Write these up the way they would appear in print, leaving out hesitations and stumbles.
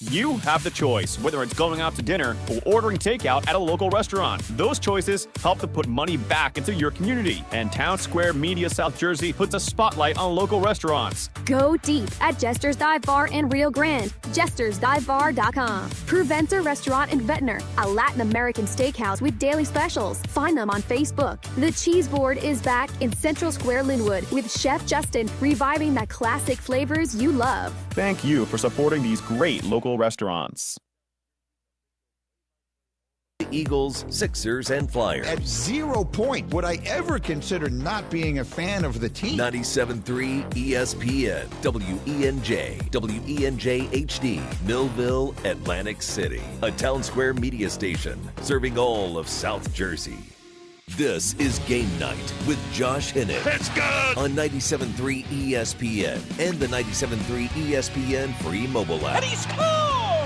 You have the choice, whether it's going out to dinner or ordering takeout at a local restaurant. Those choices help to put money back into your community. And Town Square Media South Jersey puts a spotlight on local restaurants. Go deep at Jester's Dive Bar in Rio Grande. Jester'sDiveBar.com. Preventer Restaurant in Ventnor, a Latin American steakhouse with daily specials. Find them on Facebook. The Cheese Board is back in Central Square Linwood with Chef Justin reviving the classic flavors you love. Thank you for supporting these great local restaurants. Eagles, Sixers, and Flyers. At 0 point would I ever consider not being a fan of the team. 97.3 ESPN, WENJ, WENJ HD, Millville, Atlantic City. A Town Square media station serving all of South Jersey. This is Game Night with Josh Hennig. It's good! On 97.3 ESPN and the 97.3 ESPN free mobile app. And he scored!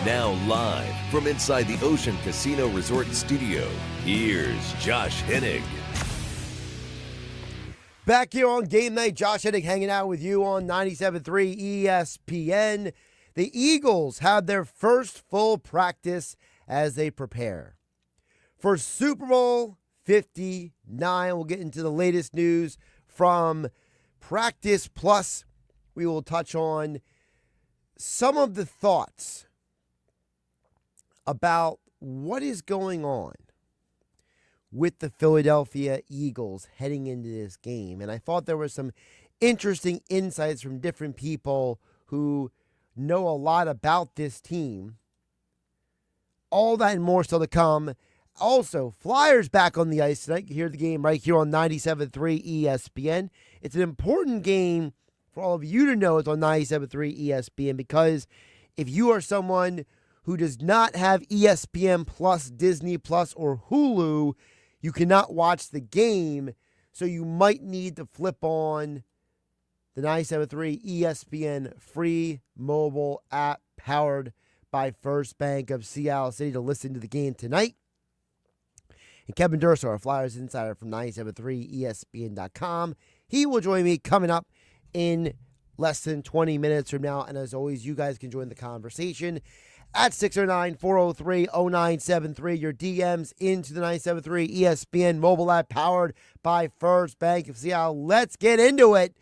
Now live from inside the Ocean Casino Resort Studio, here's Josh Hennig. Back here on Game Night, Josh Hennig hanging out with you on 97.3 ESPN. The Eagles have their first full practice as they prepare for Super Bowl 59. We'll get into the latest news from practice. Plus, we will touch on some of the thoughts about what is going on with the Philadelphia Eagles heading into this game. And I thought there were some interesting insights from different people who know a lot about this team. All that and more still to come. Also, Flyers back on the ice tonight. You hear the game right here on 97.3 ESPN. It's an important game for all of you to know. It's on 97.3 ESPN because if you are someone who does not have ESPN Plus, Disney Plus, or Hulu, you cannot watch the game. So you might need to flip on the 97.3 ESPN free mobile app powered by First Bank of Seattle City to listen to the game tonight. And Kevin Durso, our Flyers insider from 97.3 ESPN.com. He will join me coming up in less than 20 minutes from now. And as always, you guys can join the conversation at 609-403-0973. Your DMs into the 97.3 ESPN mobile app powered by First Bank of Seattle. Let's get into it.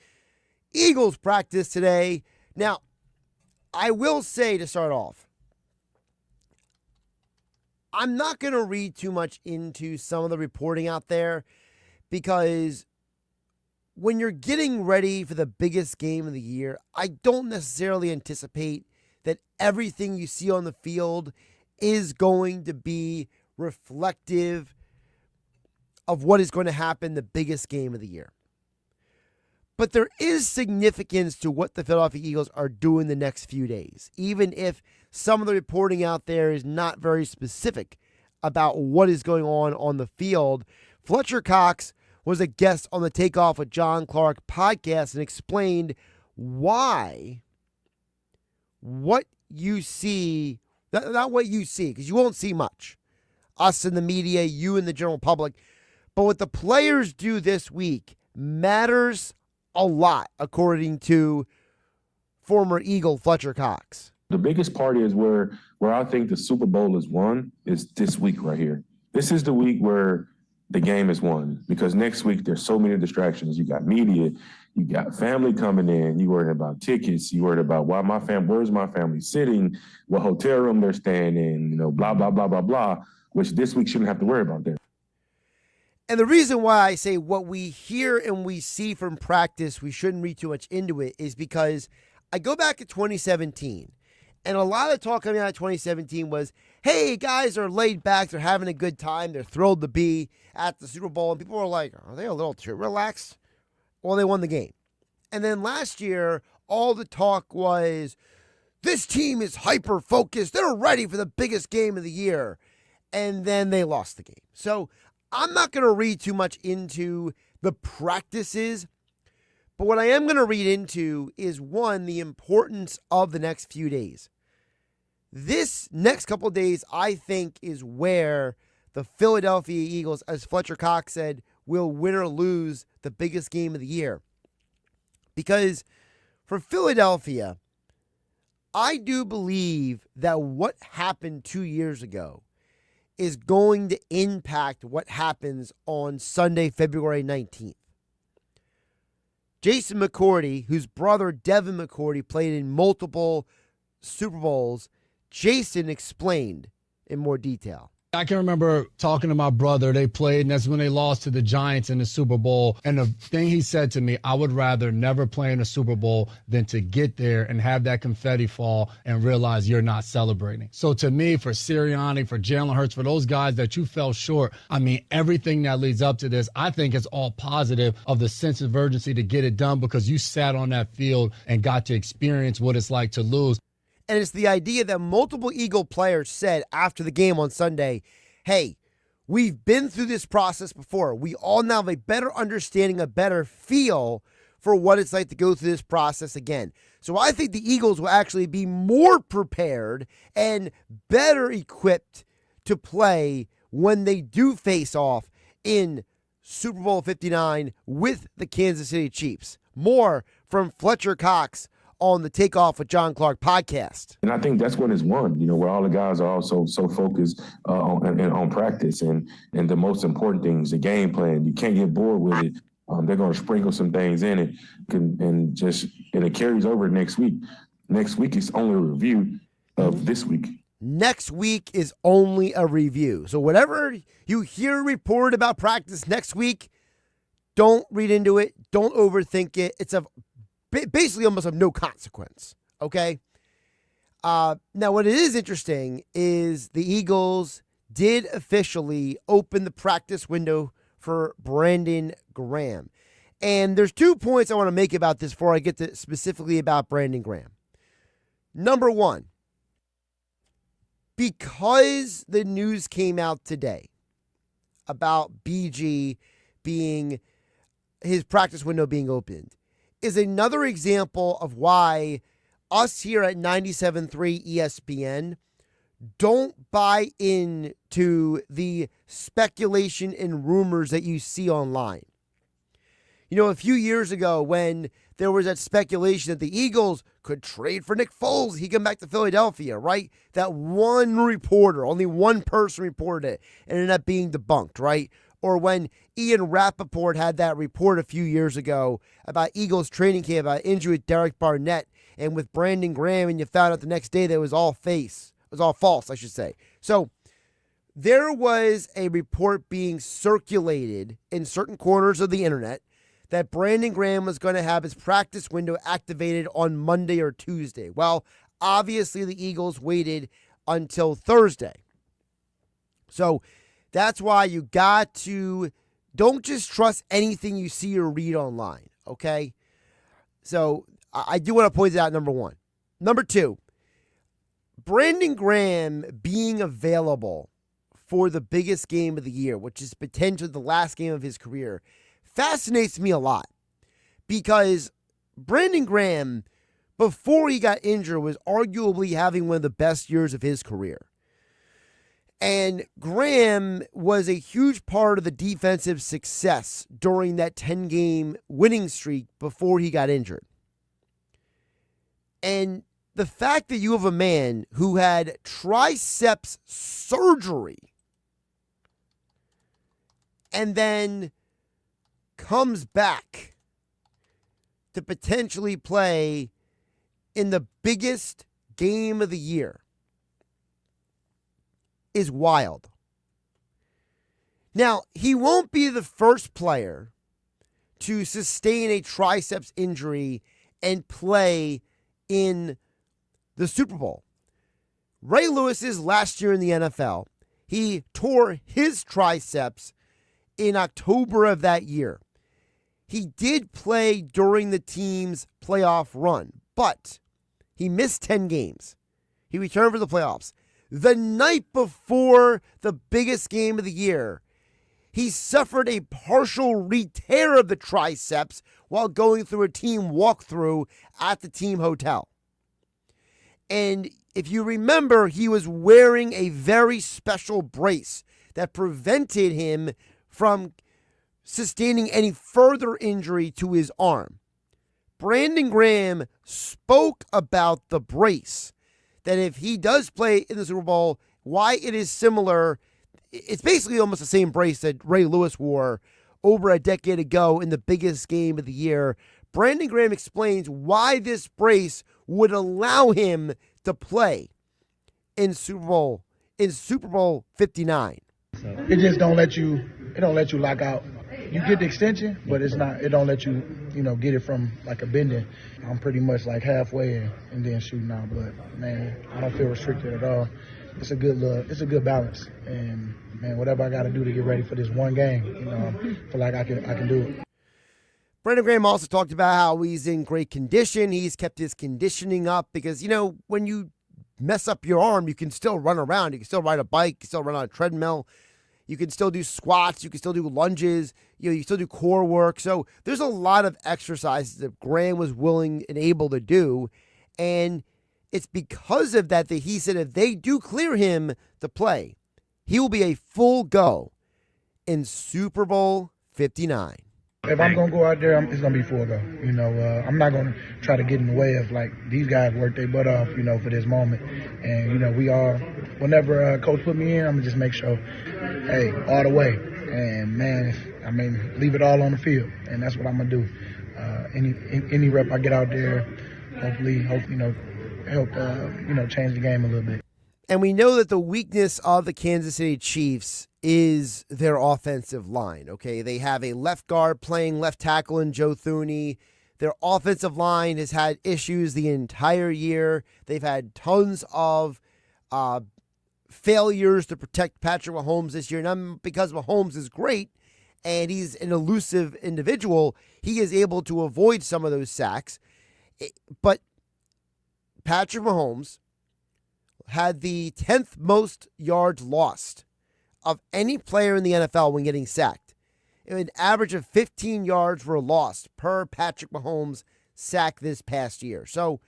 Eagles practice today. Now, I will say to start off, I'm not going to read too much into some of the reporting out there because when you're getting ready for the biggest game of the year, I don't necessarily anticipate that everything you see on the field is going to be reflective of what is going to happen the biggest game of the year. But there is significance to what the Philadelphia Eagles are doing the next few days, even if some of the reporting out there is not very specific about what is going on the field. Fletcher Cox was a guest on the Takeoff with John Clark podcast and explained why what you see, not what you see, because you won't see much, us in the media, you and the general public, but what the players do this week matters a lot, according to former Eagle Fletcher Cox. The biggest part is where I think the Super Bowl is won is this week right here. This is the week where the game is won because next week there's so many distractions. You got media, you got family coming in, you worried about tickets, you worried about where's my family sitting, what hotel room they're staying in, blah, blah, blah, blah, blah, which this week shouldn't have to worry about that. And the reason why I say what we hear and we see from practice, we shouldn't read too much into it, is because I go back to 2017. And a lot of talk coming out of 2017 was, hey, guys are laid back. They're having a good time. They're thrilled to be at the Super Bowl. And people were like, are they a little too relaxed? Well, they won the game. And then last year, all the talk was, this team is hyper-focused. They're ready for the biggest game of the year. And then they lost the game. So I'm not going to read too much into the practices. But what I am going to read into is, one, the importance of the next few days. This next couple of days, I think, is where the Philadelphia Eagles, as Fletcher Cox said, will win or lose the biggest game of the year. Because for Philadelphia, I do believe that what happened 2 years ago is going to impact what happens on Sunday, February 19th. Jason McCourty, whose brother Devin McCourty played in multiple Super Bowls, Jason explained in more detail. I can remember talking to my brother. They played, and that's when they lost to the Giants in the Super Bowl. And the thing he said to me, I would rather never play in a Super Bowl than to get there and have that confetti fall and realize you're not celebrating. So to me, for Sirianni, for Jalen Hurts, for those guys that you fell short, I mean, everything that leads up to this, I think it's all positive of the sense of urgency to get it done because you sat on that field and got to experience what it's like to lose. And it's the idea that multiple Eagle players said after the game on Sunday, hey, we've been through this process before. We all now have a better understanding, a better feel for what it's like to go through this process again. So I think the Eagles will actually be more prepared and better equipped to play when they do face off in Super Bowl 59 with the Kansas City Chiefs. More from Fletcher Cox on the Takeoff with John Clark podcast. And I think that's what it's won, where all the guys are also so focused on practice and the most important things, the game plan. You can't get bored with it. They're going to sprinkle some things in it and it carries over next week. Next week is only a review of this week. Next week is only a review. So whatever you hear reported about practice next week, don't read into it. Don't overthink it. It's basically almost of no consequence, okay? Now, what is interesting is the Eagles did officially open the practice window for Brandon Graham. And there's 2 points I want to make about this before I get to specifically about Brandon Graham. Number one, because the news came out today about BG being, his practice window being opened, is another example of why us here at 97.3 ESPN don't buy into the speculation and rumors that you see online. A few years ago when there was that speculation that the Eagles could trade for Nick Foles, he come back to Philadelphia, right? That one reporter, only one person reported it, and it ended up being debunked, right? Or when Ian Rappaport had that report a few years ago about Eagles training camp, about injury with Derek Barnett and with Brandon Graham, and you found out the next day that it was all false, I should say. So there was a report being circulated in certain corners of the internet that Brandon Graham was going to have his practice window activated on Monday or Tuesday. Well, obviously the Eagles waited until Thursday. So that's why you got to, don't just trust anything you see or read online, okay? So I do want to point out, number one. Number two, Brandon Graham being available for the biggest game of the year, which is potentially the last game of his career, fascinates me a lot. Because Brandon Graham, before he got injured, was arguably having one of the best years of his career. And Graham was a huge part of the defensive success during that 10-game winning streak before he got injured. And the fact that you have a man who had triceps surgery and then comes back to potentially play in the biggest game of the year is wild. Now, he won't be the first player to sustain a triceps injury and play in the Super Bowl. Ray Lewis's last year in the NFL, he tore his triceps in October of that year. He did play during the team's playoff run, but he missed 10 games. He returned for the playoffs. The night before the biggest game of the year, he suffered a partial re-tear of the triceps while going through a team walkthrough at the team hotel. And if you remember, he was wearing a very special brace that prevented him from sustaining any further injury to his arm. Brandon Graham spoke about the brace, that if he does play in the Super Bowl, why it is similar. It's basically almost the same brace that Ray Lewis wore over a decade ago in the biggest game of the year. Brandon Graham explains why this brace would allow him to play in Super Bowl 59. It just don't let you lock out. You get the extension, but it don't let you, get it from like a bending. I'm pretty much like halfway and then shooting out, but man, I don't feel restricted at all. It's a good balance. And man, whatever I got to do to get ready for this one game, I feel like I can do it. Brandon Graham also talked about how he's in great condition. He's kept his conditioning up because, when you mess up your arm, you can still run around. You can still ride a bike. You can still run on a treadmill. You can still do squats. You can still do lunges. You can still do core work. So there's a lot of exercises that Graham was willing and able to do. And it's because of that he said if they do clear him to play, he will be a full go in Super Bowl 59. If I'm going to go out there, it's going to be full go. I'm not going to try to get in the way of, these guys work their butt off, for this moment. And, whenever Coach put me in, I'm going to just make sure, hey, all the way. And, man, leave it all on the field. And that's what I'm going to do. Any rep I get out there, hopefully, help, change the game a little bit. And we know that the weakness of the Kansas City Chiefs is their offensive line, okay? They have a left guard playing left tackle in Joe Thuney. Their offensive line has had issues the entire year. They've had tons of failures to protect Patrick Mahomes this year. Not because Mahomes is great and he's an elusive individual. He is able to avoid some of those sacks. But Patrick Mahomes had the 10th most yards lost of any player in the NFL when getting sacked. An average of 15 yards were lost per Patrick Mahomes sack this past year. So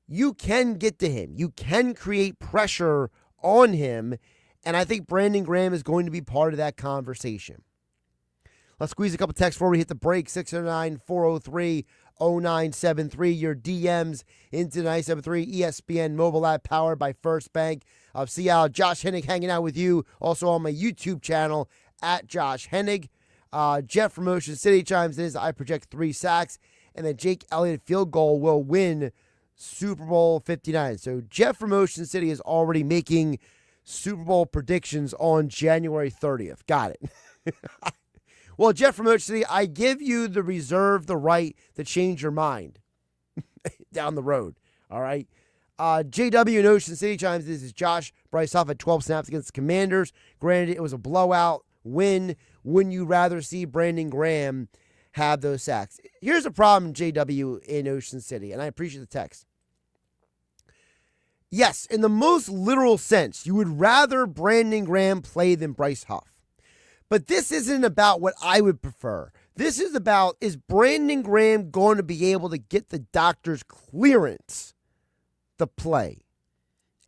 you can get to him. You can create pressure on him. And I think Brandon Graham is going to be part of that conversation. Let's squeeze a couple texts before we hit the break. 609-403-0973. Your DMs into 973 ESPN mobile app powered by First Bank of Seattle. Josh Hennig hanging out with you. Also on my YouTube channel at Josh Hennig. Jeff from Ocean City chimes in. I project 3 sacks and the Jake Elliott field goal will win Super Bowl 59. So Jeff from Ocean City is already making Super Bowl predictions on January 30th. Got it. Well, Jeff from Ocean City, I give you the right to change your mind down the road. All right. JW in Ocean City chimes. This is Josh Bryce Huff at 12 snaps against the Commanders. Granted, it was a blowout win. Wouldn't you rather see Brandon Graham have those sacks? Here's the problem, JW in Ocean City, and I appreciate the text. Yes, in the most literal sense, you would rather Brandon Graham play than Bryce Huff. But this isn't about what I would prefer. This is about, is Brandon Graham going to be able to get the doctor's clearance to play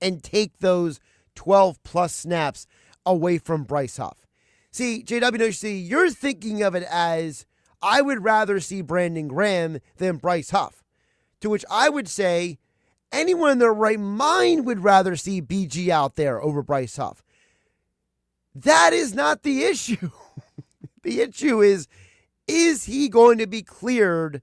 and take those 12-plus snaps away from Bryce Huff? See, JWC, you're thinking of it as, I would rather see Brandon Graham than Bryce Huff. To which I would say, anyone in their right mind would rather see BG out there over Bryce Huff. That is not the issue. The issue is he going to be cleared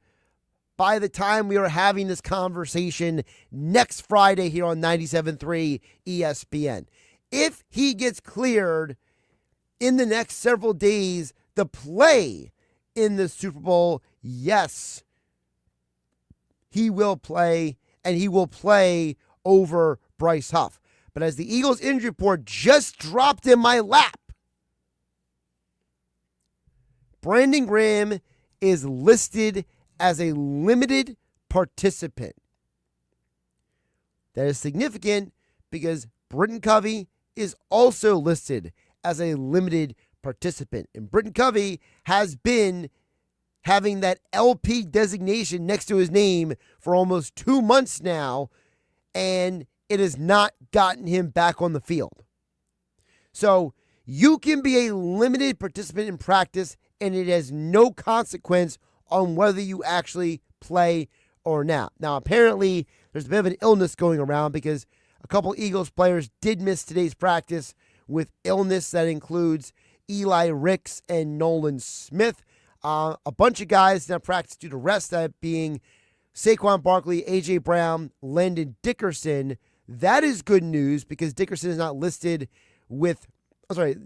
by the time we are having this conversation next Friday here on 97.3 ESPN? If he gets cleared in the next several days to play in the Super Bowl, yes, he will play, and he will play over Bryce Huff. But as the Eagles injury report just dropped in my lap, Brandon Graham is listed as a limited participant. That is significant because Britton Covey is also listed as a limited participant. And Britton Covey has been having that LP designation next to his name for almost 2 months now, and it has not gotten him back on the field. So you can be a limited participant in practice, and it has no consequence on whether you actually play or not. Now, apparently, there's a bit of an illness going around because a couple Eagles players did miss today's practice with illness that includes Eli Ricks and Nolan Smith. A bunch of guys that practice due to rest, that being Saquon Barkley, A.J. Brown, Landon Dickerson. That is good news because Dickerson is not listed with,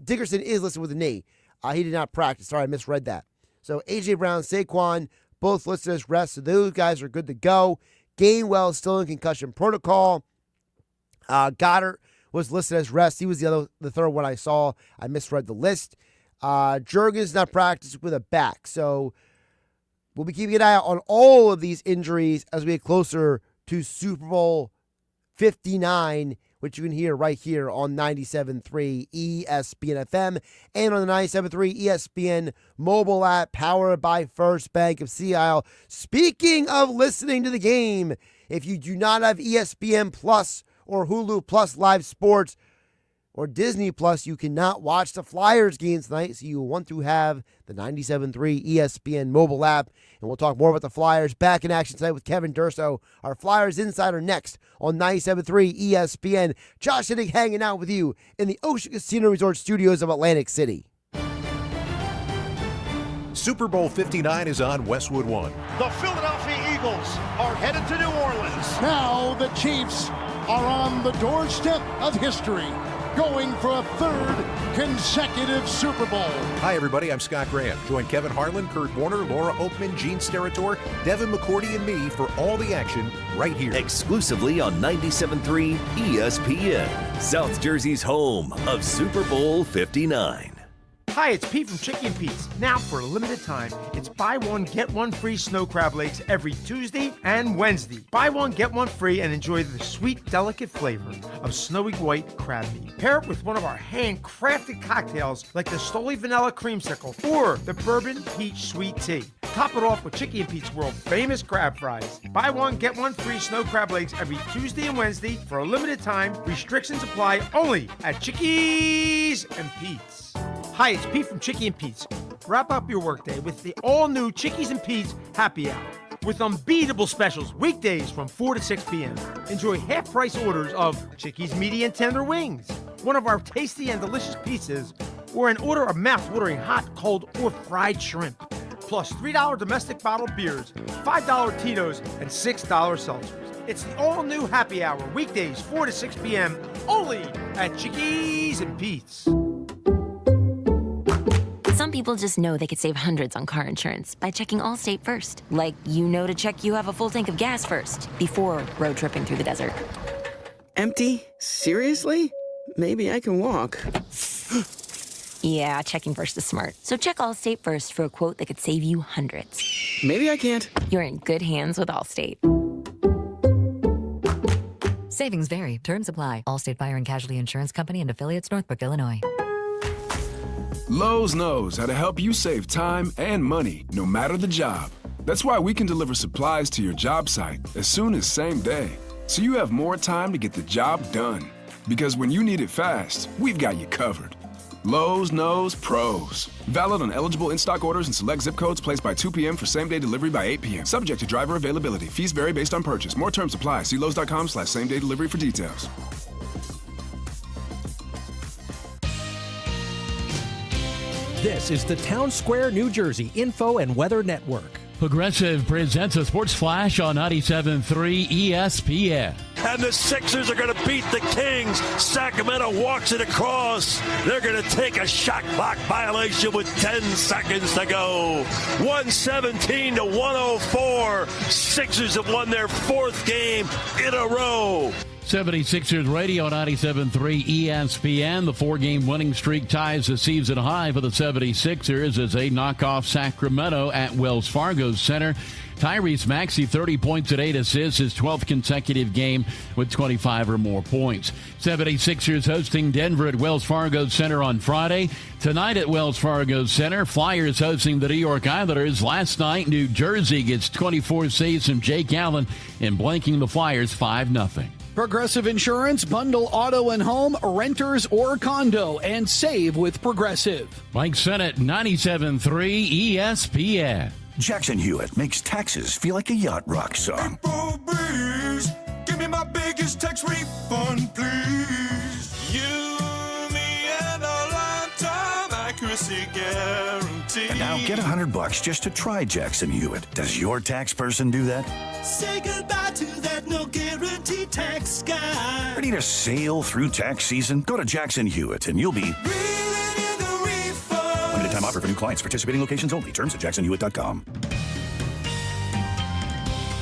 Dickerson is listed with a knee. He did not practice. Sorry, I misread that. So A.J. Brown, Saquon, both listed as rest. So those guys are good to go. Gainwell is still in concussion protocol. Goddard was listed as rest. He was the third one I saw. I misread the list. Jurgens not practiced with a back. So we'll be keeping an eye out on all of these injuries as we get closer to Super Bowl 59, which you can hear right here on 97.3 ESPN FM and on the 97.3 ESPN mobile app powered by First Bank of Sea Isle. Speaking of listening to the game, if you do not have ESPN Plus or Hulu Plus Live Sports or Disney Plus, you cannot watch the Flyers game tonight, so you will want to have the 97.3 ESPN mobile app. And we'll talk more about the Flyers back in action tonight with Kevin Durso, our Flyers insider, next on 97.3 ESPN. Josh Hennig hanging out with you in the Ocean Casino Resort studios of Atlantic City. Super Bowl 59 is on Westwood One. The Philadelphia Eagles are headed to New Orleans. Now the Chiefs are on the doorstep of history, going for a third consecutive Super Bowl. Hi, everybody. I'm Scott Graham. Join Kevin Harlan, Kurt Warner, Laura Oakman, Gene Steratore, Devin McCourty, and me for all the action right here. Exclusively on 97.3 ESPN, South Jersey's home of Super Bowl 59. Hi, it's Pete from Chicky and Pete's. Now, for a limited time, it's buy one, get one free snow crab legs every Tuesday and Wednesday. Buy one, get one free, and enjoy the sweet, delicate flavor of snowy white crab meat. Pair it with one of our handcrafted cocktails like the Stoli Vanilla Creamsicle or the Bourbon Peach Sweet Tea. Top it off with Chicky and Pete's world-famous crab fries. Buy one, get one free snow crab legs every Tuesday and Wednesday for a limited time. Restrictions apply only at Chickies and Pete's. Hi, it's Pete from Chicky and Pete's. Wrap up your workday with the all-new Chickies and Pete's Happy Hour with unbeatable specials weekdays from 4 to 6 p.m. Enjoy half-price orders of Chickies Meaty and Tender Wings, one of our tasty and delicious pizzas, or an order of mouth-watering hot, cold, or fried shrimp. Plus $3 domestic bottled beers, $5 Tito's, and $6 seltzers. It's the all-new Happy Hour weekdays 4 to 6 p.m. only at Chickies and Pete's. Some people just know they could save hundreds on car insurance by checking Allstate first. Like, you know to check you have a full tank of gas first before road tripping through the desert. Empty? Seriously? Maybe I can walk. Yeah, checking first is smart. So check Allstate first for a quote that could save you hundreds. Maybe I can't. You're in good hands with Allstate. Savings vary. Terms apply. Allstate Fire and Casualty Insurance Company and Affiliates, Northbrook, Illinois. Lowe's knows how to help you save time and money, no matter the job. That's why we can deliver supplies to your job site as soon as same day, so you have more time to get the job done. Because when you need it fast, we've got you covered. Lowe's knows pros. Valid on eligible in-stock orders and select zip codes placed by 2 p.m. for same-day delivery by 8 p.m. Subject to driver availability. Fees vary based on purchase. More terms apply. See Lowe's.com/same-day delivery for details. This is the Town Square, New Jersey Info and Weather Network. Progressive presents a sports flash on 97.3 ESPN. And the Sixers are going to beat the Kings. Sacramento walks it across. They're going to take a shot clock violation with 10 seconds to go. 117 to 104. Sixers have won their fourth game in a row. 76ers Radio 97.3 ESPN. The four-game winning streak ties the season high for the 76ers as they knock off Sacramento at Wells Fargo Center. Tyrese Maxey, 30 points and 8 assists, his 12th consecutive game with 25 or more points. 76ers hosting Denver at Wells Fargo Center on Friday. Tonight at Wells Fargo Center, Flyers hosting the New York Islanders. Last night, New Jersey gets 24 saves from Jake Allen in blanking the Flyers 5-0. Progressive Insurance, bundle auto and home, renters or condo, and save with Progressive. Mike Sennett, 97.3 ESPN. Jackson Hewitt makes taxes feel like a yacht rock song. April breeze, give me my biggest tax refund, please. You, me, and a lifetime accuracy guarantee. And now get $100 just to try Jackson Hewitt. Does your tax person do that? Say goodbye to that no guarantee tax guy. Ready to sail through tax season? Go to Jackson Hewitt and you'll be... Limited time offer for new clients. Participating locations only. Terms at jacksonhewitt.com.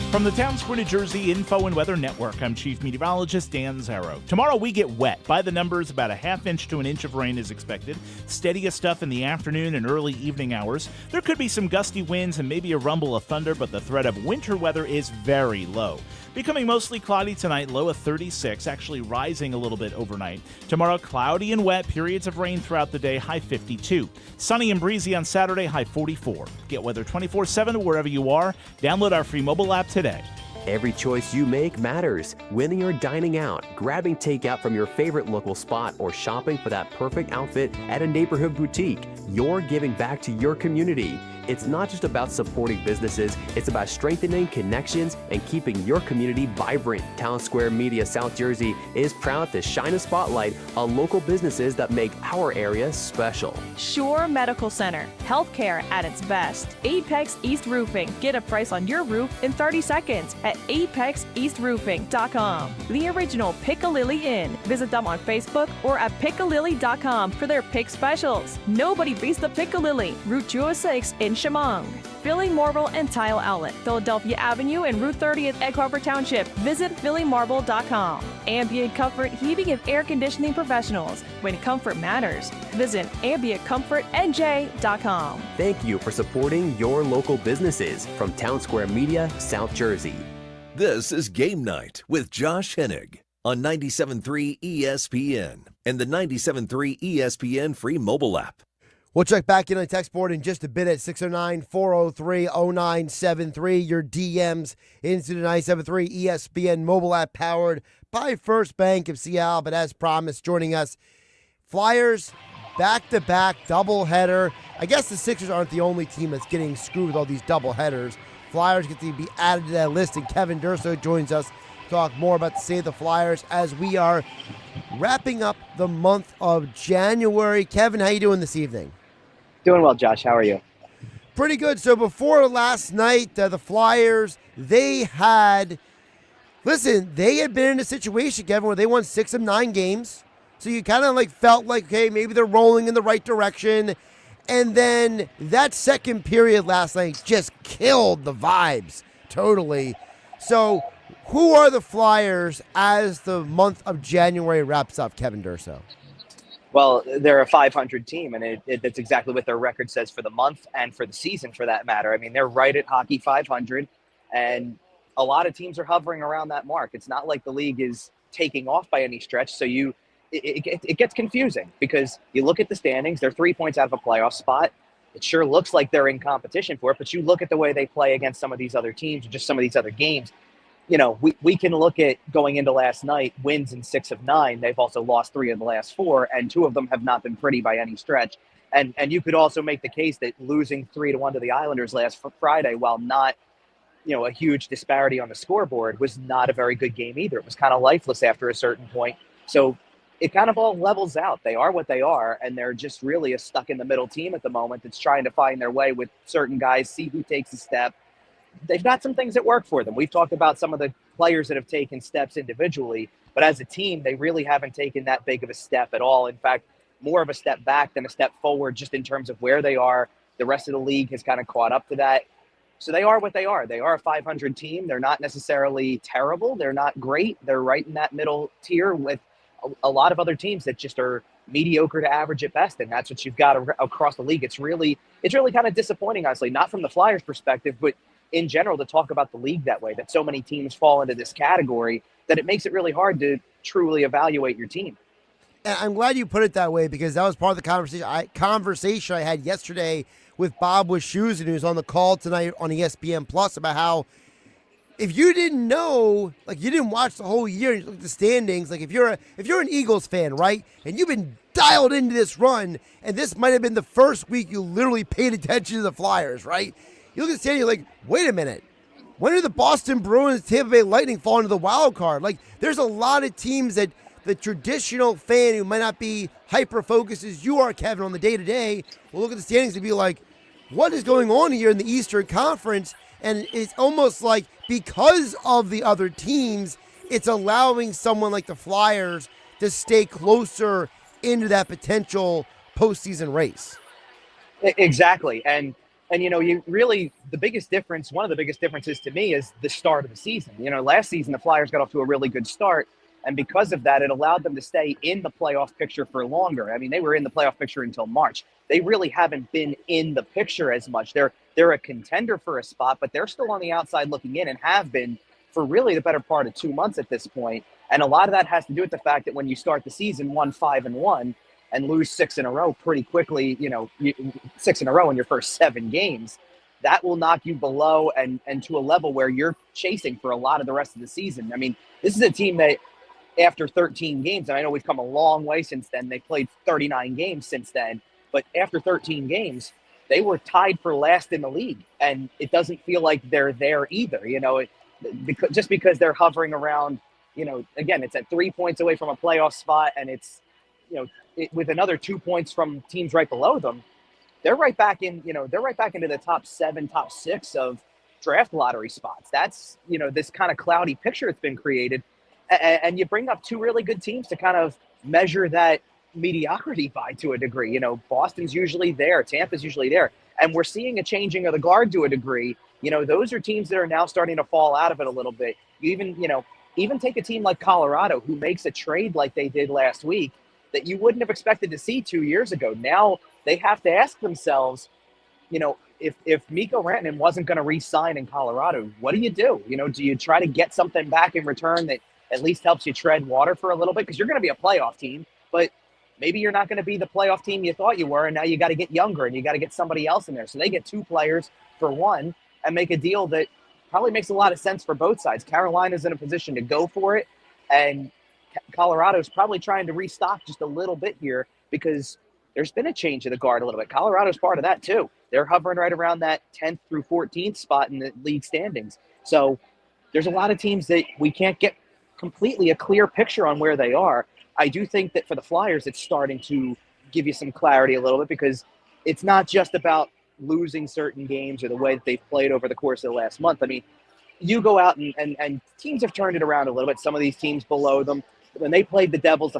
From the Town Square, New Jersey Info and Weather Network, I'm Chief Meteorologist Dan Zarrow. Tomorrow we get wet. By the numbers, about a half inch to an inch of rain is expected. Steadiest stuff in the afternoon and early evening hours. There could be some gusty winds and maybe a rumble of thunder, but the threat of winter weather is very low. Becoming mostly cloudy tonight, low of 36, actually rising a little bit overnight. Tomorrow, cloudy and wet, periods of rain throughout the day, high 52. Sunny and breezy on Saturday, high 44. Get weather 24/7 wherever you are. Download our free mobile app today. Every choice you make matters. Winning or dining out, grabbing takeout from your favorite local spot, or shopping for that perfect outfit at a neighborhood boutique, you're giving back to your community. It's not just about supporting businesses, it's about strengthening connections and keeping your community vibrant. Town Square Media South Jersey is proud to shine a spotlight on local businesses that make our area special. Shore Medical Center, healthcare at its best. Apex East Roofing, get a price on your roof in 30 seconds at apexeastroofing.com. The original Piccalilli Inn. Visit them on Facebook or at piccalilli.com for their pick specials. Nobody beats the Piccalilli, Route 206 in Chemung. Philly Marble and Tile Outlet, Philadelphia Avenue and Route 30th, Egg Harbor Township. Visit phillymarble.com. Ambient Comfort Heating and Air Conditioning Professionals. When comfort matters, visit ambientcomfortnj.com. Thank you for supporting your local businesses from Town Square Media, South Jersey. This is Game Night with Josh Hennig on 97.3 ESPN and the 97.3 ESPN free mobile app. We'll check back in on the text board in just a bit at 609-403-0973. Your DMs into the 97.3 ESPN mobile app powered by First Bank of Seattle. But as promised, joining us, Flyers back-to-back doubleheader. I guess the Sixers aren't the only team that's getting screwed with all these doubleheaders. Flyers get to be added to that list, and Kevin Durso joins us to talk more about the state of the Flyers as we are wrapping up the month of January. Kevin, how you doing this evening? Doing well, Josh. How are you? Pretty good. So before last night, the Flyers, they had been in a situation, Kevin, where they won 6 of 9 games. So you kind of felt like, okay, maybe they're rolling in the right direction. And then that second period last night just killed the vibes totally. So who are the Flyers as the month of January wraps up, Kevin Durso? Well, they're a 500 team, and that's exactly what their record says for the month and for the season, for that matter. I mean, they're right at hockey 500, and a lot of teams are hovering around that mark. It's not like the league is taking off by any stretch, so it gets confusing because you look at the standings, they're 3 points out of a playoff spot. It sure looks like they're in competition for it, but you look at the way they play against some of these other teams or just some of these other games. You know, we can look at going into last night, wins in 6 of 9. They've also lost 3 of the last 4, and 2 of them have not been pretty by any stretch. And you could also make the case that losing 3-1 to the Islanders last Friday, while not, a huge disparity on the scoreboard, was not a very good game either. It was kind of lifeless after a certain point. So it kind of all levels out. They are what they are, and they're just really a stuck-in-the-middle team at the moment that's trying to find their way with certain guys, see who takes a step. They've got some things that work for them. We've talked about some of the players that have taken steps individually, but as a team, they really haven't taken that big of a step at all. In fact, more of a step back than a step forward just in terms of where they are. The rest of the league has kind of caught up to that. So they are what they are. They are a 500 team. They're not necessarily terrible. They're not great. They're right in that middle tier with a lot of other teams that just are mediocre to average at best, and that's what you've got across the league. It's really kind of disappointing, honestly, not from the Flyers' perspective, but in general to talk about the league that way, that so many teams fall into this category, that it makes it really hard to truly evaluate your team. And I'm glad you put it that way because that was part of the conversation I had yesterday with Bob Wischusen, who's on the call tonight on ESPN Plus, about how if you didn't know, you didn't watch the whole year and you look at the standings, if you're an Eagles fan, right, and you've been dialed into this run, and this might have been the first week you literally paid attention to the Flyers, right? You look at the standing, you're like, wait a minute. When did the Boston Bruins, Tampa Bay Lightning fall into the wild card? Like, there's a lot of teams that the traditional fan who might not be hyper-focused as you are, Kevin, on the day-to-day will look at the standings and be like, what is going on here in the Eastern Conference? And it's almost like because of the other teams, it's allowing someone like the Flyers to stay closer into that potential postseason race. Exactly. And you really, the biggest difference, one of the biggest differences to me is the start of the season. Last season, the Flyers got off to a really good start. And because of that, it allowed them to stay in the playoff picture for longer. I mean, they were in the playoff picture until March. They really haven't been in the picture as much. They're a contender for a spot, but they're still on the outside looking in and have been for really the better part of 2 months at this point. And a lot of that has to do with the fact that when you start the season 1-5-1 and lose 6 in a row pretty quickly, 6 in a row in your first 7 games, that will knock you below and to a level where you're chasing for a lot of the rest of the season. I mean, this is a team that after 13 games, and I know we've come a long way since then, they played 39 games since then, but after 13 games, they were tied for last in the league, and it doesn't feel like they're there either. Just because they're hovering around, again, it's at 3 points away from a playoff spot, and it's, with another 2 points from teams right below them, they're right back in, they're right back into the top 7, top 6 of draft lottery spots. That's, this kind of cloudy picture that's been created. And you bring up 2 really good teams to kind of measure that mediocrity by to a degree. Boston's usually there, Tampa's usually there, and we're seeing a changing of the guard to a degree. Those are teams that are now starting to fall out of it a little bit. You even take a team like Colorado, who makes a trade like they did last week that you wouldn't have expected to see 2 years ago. Now they have to ask themselves, if Mikko Rantanen wasn't going to re-sign in Colorado, what do? Do you try to get something back in return that at least helps you tread water for a little bit? Because you're going to be a playoff team, but maybe you're not going to be the playoff team you thought you were, and now you got to get younger and you got to get somebody else in there. So they get 2 players for 1 and make a deal that probably makes a lot of sense for both sides. Carolina's in a position to go for it, and Colorado's probably trying to restock just a little bit here because there's been a change of the guard a little bit. Colorado's part of that too. They're hovering right around that 10th through 14th spot in the league standings. So there's a lot of teams that we can't get completely a clear picture on where they are. I do think that for the Flyers, it's starting to give you some clarity a little bit because it's not just about losing certain games or the way that they've played over the course of the last month. I mean, you go out and teams have turned it around a little bit. Some of these teams below them, when they played the Devils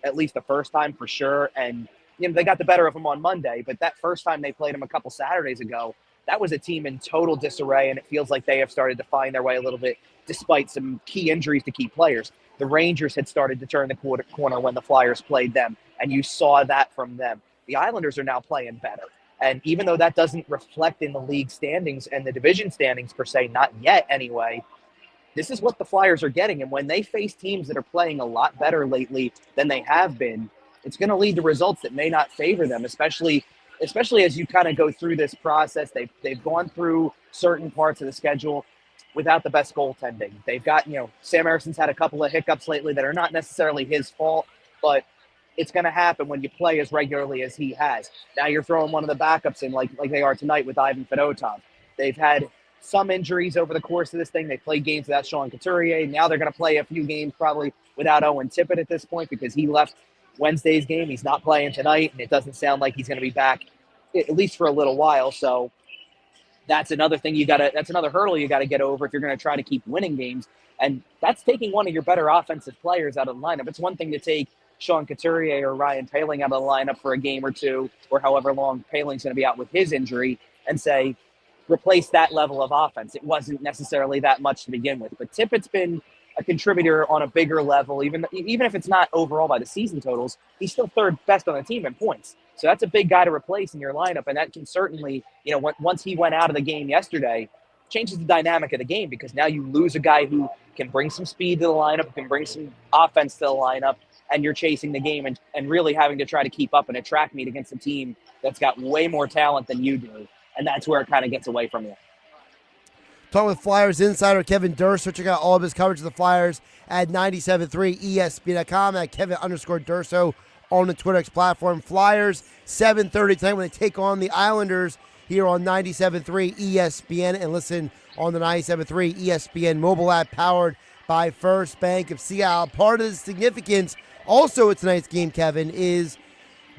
at least the first time for sure, and they got the better of them on Monday, but that first time they played them a couple Saturdays ago, that was a team in total disarray, and it feels like they have started to find their way a little bit despite some key injuries to key players. The Rangers had started to turn the corner when the Flyers played them, and you saw that from them. The Islanders are now playing better. And even though that doesn't reflect in the league standings and the division standings per se, not yet anyway, this is what the Flyers are getting. And when they face teams that are playing a lot better lately than they have been, it's going to lead to results that may not favor them, especially as you kind of go through this process. They've gone through certain parts of the schedule without the best goaltending. They've got, Sam Erson's had a couple of hiccups lately that are not necessarily his fault, but it's going to happen when you play as regularly as he has. Now you're throwing one of the backups in like they are tonight with Ivan Fedotov. They've had some injuries over the course of this thing. They played games without Sean Couturier. Now they're going to play a few games probably without Owen Tippett at this point because he left Wednesday's game. He's not playing tonight, and it doesn't sound like he's going to be back at least for a little while. So that's another thing that's another hurdle you got to get over if you're going to try to keep winning games. And that's taking one of your better offensive players out of the lineup. It's one thing to take Sean Couturier or Ryan Poehling out of the lineup for a game or two, or however long Poehling's going to be out with his injury, and say, replace that level of offense. It wasn't necessarily that much to begin with. But Tippett's been a contributor on a bigger level, even if it's not overall by the season totals, he's still third best on the team in points. So that's a big guy to replace in your lineup, and that can certainly, once he went out of the game yesterday, changes the dynamic of the game because now you lose a guy who can bring some speed to the lineup, can bring some offense to the lineup, and you're chasing the game and really having to try to keep up in a track meet against a team that's got way more talent than you do, and that's where it kind of gets away from you. Talking with Flyers insider Kevin Durso. Check out all of his coverage of the Flyers at 97.3 ESPN.com at Kevin_Durso on the Twitter X platform. Flyers 7:30 tonight when they take on the Islanders. here on 97.3 ESPN, and listen on the 97.3 ESPN mobile app powered by First Bank of Seattle. Part of the significance also at tonight's game, Kevin, is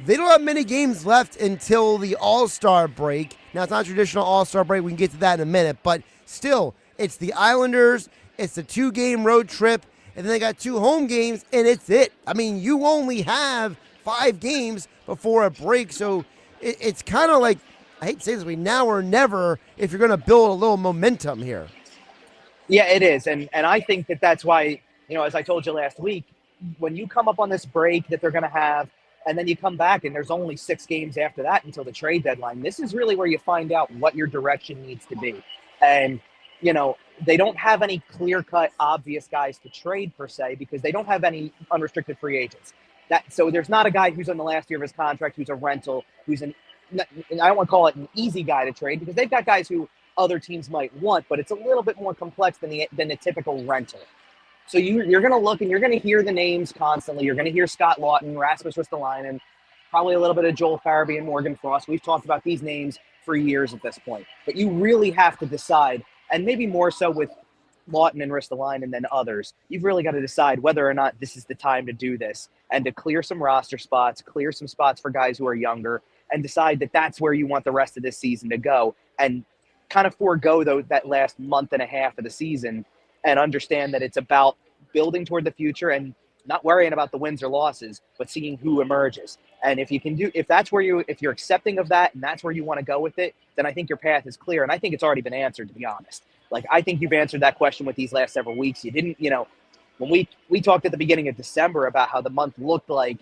they don't have many games left until the All-Star break. Now, it's not a traditional All-Star break. We can get to that in a minute. But still, it's the Islanders. It's the 2-game road trip. And then they got 2 home games, and it's it. I mean, you only have 5 games before a break. So it's kind of like, I hate to say this way, now or never if you're going to build a little momentum here. Yeah, it is. And I think that's why, as I told you last week, when you come up on this break that they're going to have, and then you come back and there's only 6 games after that until the trade deadline, this is really where you find out what your direction needs to be. And, they don't have any clear-cut, obvious guys to trade per se because they don't have any unrestricted free agents. So there's not a guy who's on the last year of his contract, who's a rental, I don't want to call it an easy guy to trade because they've got guys who other teams might want, but it's a little bit more complex than the typical rental. So you're going to look and you're going to hear the names constantly. You're going to hear Scott Lawton, Rasmus Ristolainen, probably a little bit of Joel Farabee and Morgan Frost. We've talked about these names for years at this point. But you really have to decide, and maybe more so with Lawton and Ristolainen than others, you've really got to decide whether or not this is the time to do this and to clear some roster spots, clear some spots for guys who are younger, and decide that that's where you want the rest of this season to go, and kind of forego that last month and a half of the season and understand that it's about building toward the future and not worrying about the wins or losses, but seeing who emerges. And if you're accepting of that and that's where you want to go with it, then I think your path is clear. And I think it's already been answered, to be honest. Like, I think you've answered that question with these last several weeks. You didn't, when we talked at the beginning of December about how the month looked like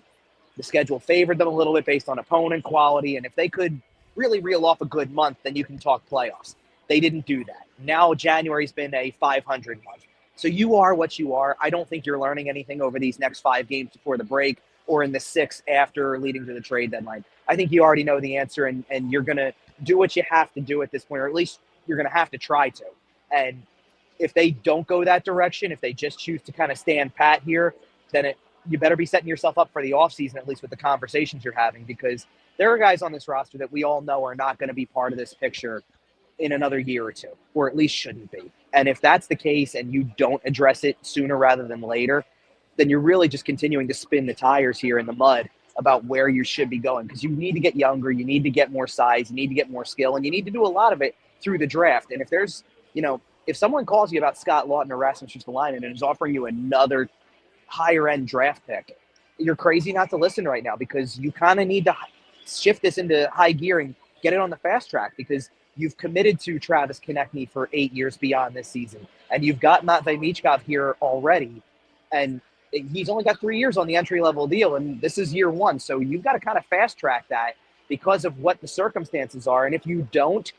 the schedule favored them a little bit based on opponent quality. And if they could really reel off a good month, then you can talk playoffs. They didn't do that. Now January's been a 500 month. So you are what you are. I don't think you're learning anything over these next 5 games before the break or in the 6 after leading to the trade deadline. I think you already know the answer, and you're going to do what you have to do at this point, or at least you're going to have to try to. And if they don't go that direction, if they just choose to kind of stand pat here, then you better be setting yourself up for the offseason, at least with the conversations you're having, because there are guys on this roster that we all know are not going to be part of this picture in another year or 2, or at least shouldn't be. And if that's the case and you don't address it sooner rather than later, then you're really just continuing to spin the tires here in the mud about where you should be going, because you need to get younger, you need to get more size, you need to get more skill, and you need to do a lot of it through the draft. And if there's, if someone calls you about Scott Lawton or Rasmus Ristolainen and is offering you another higher-end draft pick, you're crazy not to listen right now, because you kind of need to shift this into high gear and get it on the fast track, because you've committed to Travis Konechny for 8 years beyond this season, and you've got Matvei Michkov here already, and he's only got 3 years on the entry-level deal, and this is year 1, so you've got to kind of fast-track that because of what the circumstances are. And if you don't,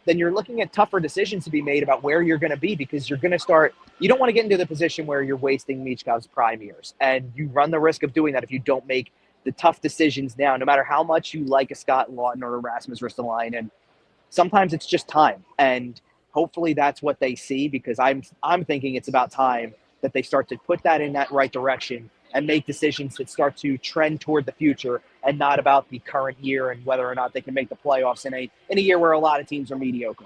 then you're looking at tougher decisions to be made about where you're going to be, because you're going to you don't want to get into the position where you're wasting Michkov's prime years, and you run the risk of doing that if you don't make the tough decisions now, no matter how much you like a Scott Lawton or a Rasmus Ristolainen. Sometimes it's just time, and hopefully that's what they see, because I'm thinking it's about time that they start to put that in that right direction and make decisions that start to trend toward the future and not about the current year and whether or not they can make the playoffs in a year where a lot of teams are mediocre.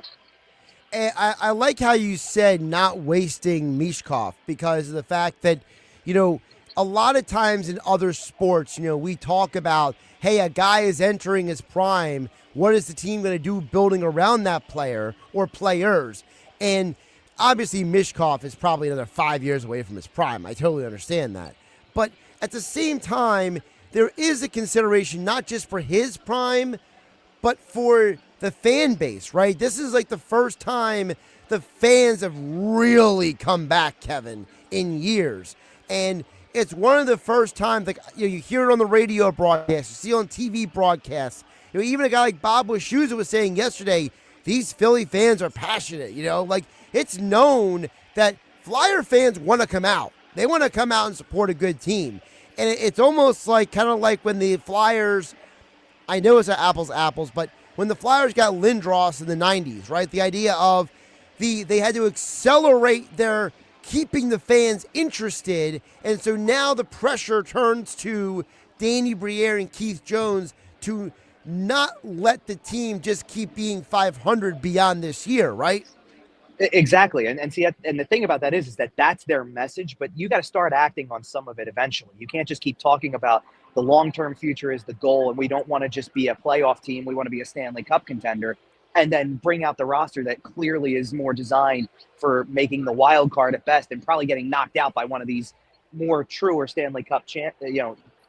And I like how you said not wasting Michkov, because of the fact that, a lot of times in other sports, we talk about, hey, a guy is entering his prime. What is the team going to do building around that player or players? And obviously Michkov is probably another 5 years away from his prime. I totally understand that. But at the same time, there is a consideration not just for his prime, but for the fan base, right? This is like the first time the fans have really come back, Kevin, in years. And it's one of the first times, like, you hear it on the radio broadcast, you see it on TV broadcasts. Even a guy like Bob Wischusen was saying yesterday, these Philly fans are passionate. Like, it's known that Flyer fans want to come out. They want to come out and support a good team. And it's almost like, kind of like when the Flyers, I know it's apples, but when the Flyers got Lindros in the 90s, right? The idea of they had to accelerate their keeping the fans interested, and so now the pressure turns to Danny Briere and Keith Jones to not let the team just keep being 500 beyond this year, right? Exactly. And see, and the thing about that is that that's their message, but you got to start acting on some of it eventually. You can't just keep talking about the long-term future is the goal, and we don't want to just be a playoff team. We want to be a Stanley Cup contender, and then bring out the roster that clearly is more designed for making the wild card at best and probably getting knocked out by one of these more truer Stanley Cup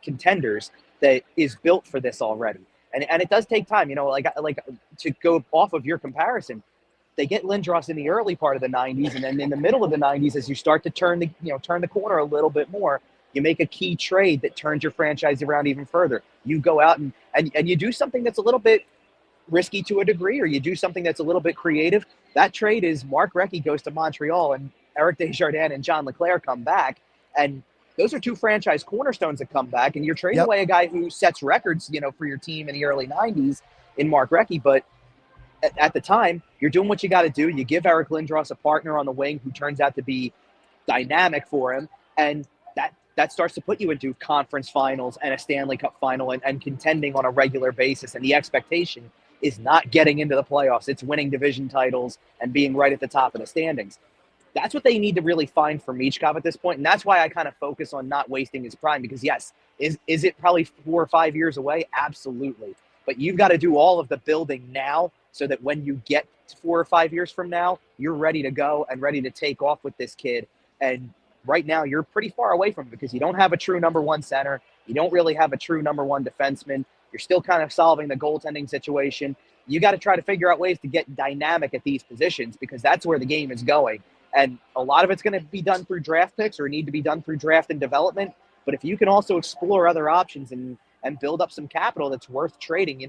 contenders that is built for this already. And it does take time, like to go off of your comparison. They get Lindros in the early part of the 90s, and then in the middle of the 90s, as you start to turn the corner a little bit more, you make a key trade that turns your franchise around even further. You go out and you do something that's a little bit risky to a degree, or you do something that's a little bit creative. That trade is Mark Recchi goes to Montreal, and Eric Desjardins and John Leclerc come back, and those are two franchise cornerstones that come back, and you're trading away a guy who sets records, for your team in the early 90s in Mark Recchi, but at the time, you're doing what you got to do. You give Eric Lindros a partner on the wing who turns out to be dynamic for him, and that starts to put you into conference finals and a Stanley Cup final and contending on a regular basis. And the expectation is not getting into the playoffs. It's winning division titles and being right at the top of the standings. That's what they need to really find for Michkov at this point, and that's why I kind of focus on not wasting his prime, because, yes, is it probably 4 or 5 years away? Absolutely. But you've got to do all of the building now so that when you get 4 or 5 years from now, you're ready to go and ready to take off with this kid. And right now, you're pretty far away from him because you don't have a true number one center. You don't really have a true number one defenseman. You're still kind of solving the goaltending situation. You got to try to figure out ways to get dynamic at these positions because that's where the game is going. And a lot of it's going to be done through draft picks or need to be done through draft and development. But if you can also explore other options and build up some capital that's worth trading,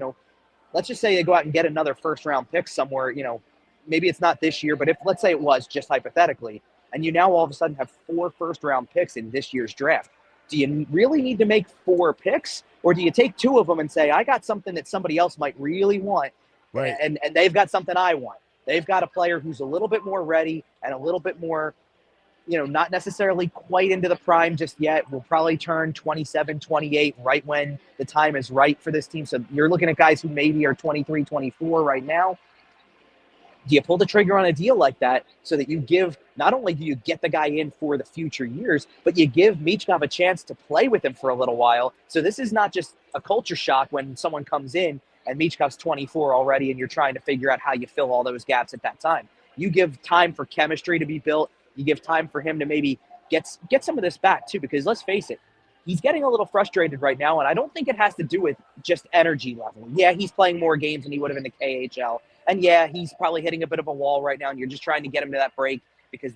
let's just say they go out and get another first-round pick somewhere, maybe it's not this year, but if let's say it was just hypothetically, and you now all of a sudden have 4 first-round picks in this year's draft, do you really need to make 4 picks? Or do you take 2 of them and say, I got something that somebody else might really want, right, and they've got something I want? They've got a player who's a little bit more ready and a little bit more, not necessarily quite into the prime just yet. Will probably turn 27, 28 right when the time is right for this team. So you're looking at guys who maybe are 23, 24 right now. Do you pull the trigger on a deal like that so that you give, not only do you get the guy in for the future years, but you give Michkov a chance to play with him for a little while. So this is not just a culture shock when someone comes in and Michkov's 24 already and you're trying to figure out how you fill all those gaps at that time. You give time for chemistry to be built. You give time for him to maybe get some of this back too, because let's face it, he's getting a little frustrated right now, and I don't think it has to do with just energy level. Yeah, he's playing more games than he would have in the KHL, and yeah, he's probably hitting a bit of a wall right now, and you're just trying to get him to that break because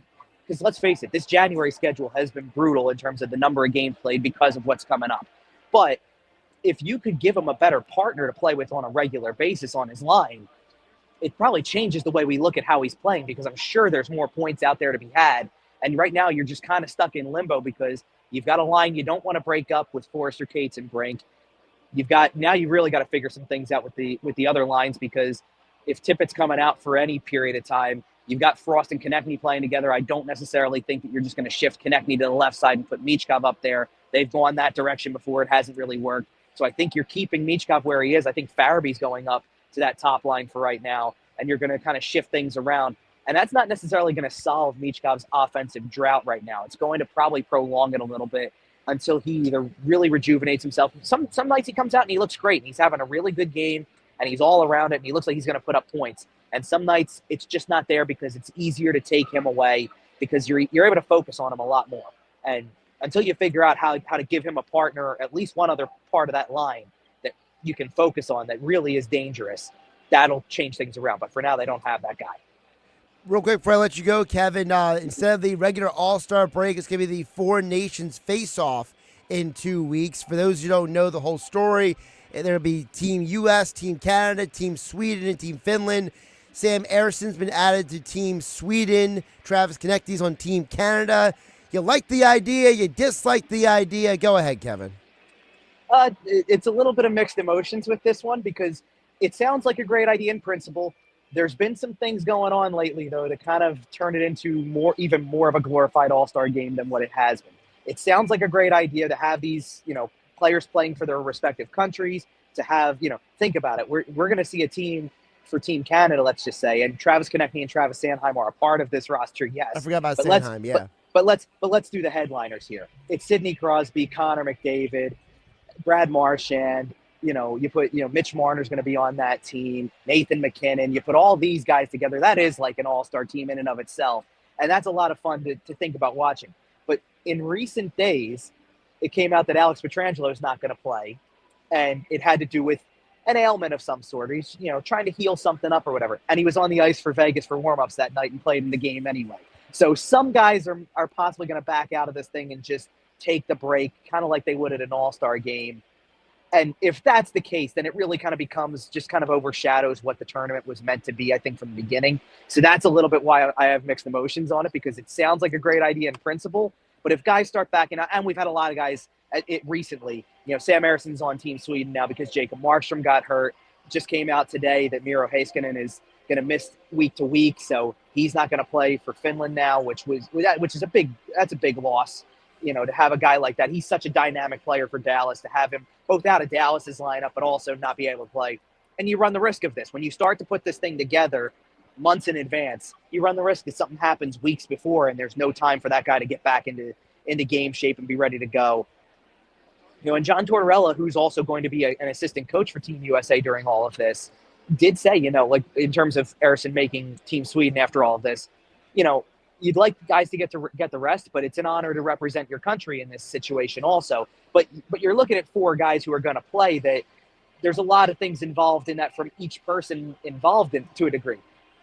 let's face it, this January schedule has been brutal in terms of the number of games played because of what's coming up. But if you could give him a better partner to play with on a regular basis on his line, it probably changes the way we look at how he's playing because I'm sure there's more points out there to be had. And right now you're just kind of stuck in limbo because you've got a line you don't want to break up with Forrester, Cates, and Brink. You've really got to figure some things out with the other lines because if Tippett's coming out for any period of time, you've got Frost and Konechny playing together. I don't necessarily think that you're just going to shift Konechny to the left side and put Michkov up there. They've gone that direction before. It hasn't really worked. So I think you're keeping Michkov where he is. I think Farabee's going up to that top line for right now, and you're going to kind of shift things around. And that's not necessarily going to solve Michkov's offensive drought right now. It's going to probably prolong it a little bit until he either really rejuvenates himself. Some nights he comes out and he looks great, and he's having a really good game, and he's all around it, and he looks like he's going to put up points. And some nights it's just not there because it's easier to take him away because you're able to focus on him a lot more. And until you figure out how to give him a partner, or at least one other part of that line that you can focus on that really is dangerous, that'll change things around. But for now, they don't have that guy. Real quick before I let you go, Kevin, instead of the regular All-Star break, it's going to be the Four Nations face-off in 2 weeks. For those who don't know the whole story, there'll be Team U.S., Team Canada, Team Sweden, and Team Finland. Sam Ersson's been added to Team Sweden. Travis Konechny's on Team Canada. You like the idea, you dislike the idea. Go ahead, Kevin. It's a little bit of mixed emotions with this one because it sounds like a great idea in principle. There's been some things going on lately, though, to kind of turn it into even more of a glorified all-star game than what it has been. It sounds like a great idea to have these, players playing for their respective countries, to have, think about it. We're going to see a team for Team Canada, let's just say, and Travis Konechny and Travis Sanheim are a part of this roster, yes. I forgot about Sanheim, yeah. But let's do the headliners here. It's Sidney Crosby, Connor McDavid, Brad Marchand. You put, Mitch Marner's going to be on that team, Nathan McKinnon. You put all these guys together. That is like an all-star team in and of itself. And that's a lot of fun to think about watching. But in recent days, it came out that Alex Pietrangelo is not going to play. And it had to do with an ailment of some sort. He's, trying to heal something up or whatever. And he was on the ice for Vegas for warm-ups that night and played in the game anyway. So some guys are possibly going to back out of this thing and just take the break, kind of like they would at an all-star game. And if that's the case, then it really kind of becomes just kind of overshadows what the tournament was meant to be, I think, from the beginning. So that's a little bit why I have mixed emotions on it, because it sounds like a great idea in principle. But if guys start backing out, and we've had a lot of guys recently, Sam Ersson's on Team Sweden now because Jacob Markstrom got hurt. Just came out today that Miro Heiskanen is going to miss week to week, so he's not going to play for Finland now, which is a big loss. To have a guy like that. He's such a dynamic player for Dallas, to have him both out of Dallas's lineup, but also not be able to play. And you run the risk of this. When you start to put this thing together months in advance, you run the risk that something happens weeks before and there's no time for that guy to get back into game shape and be ready to go. And John Tortorella, who's also going to be an assistant coach for Team USA during all of this, did say, like in terms of Ersson making Team Sweden after all of this, you'd like guys to get the rest, but it's an honor to represent your country in this situation also. But you're looking at 4 guys who are going to play. That there's a lot of things involved in that from each person involved in to a degree.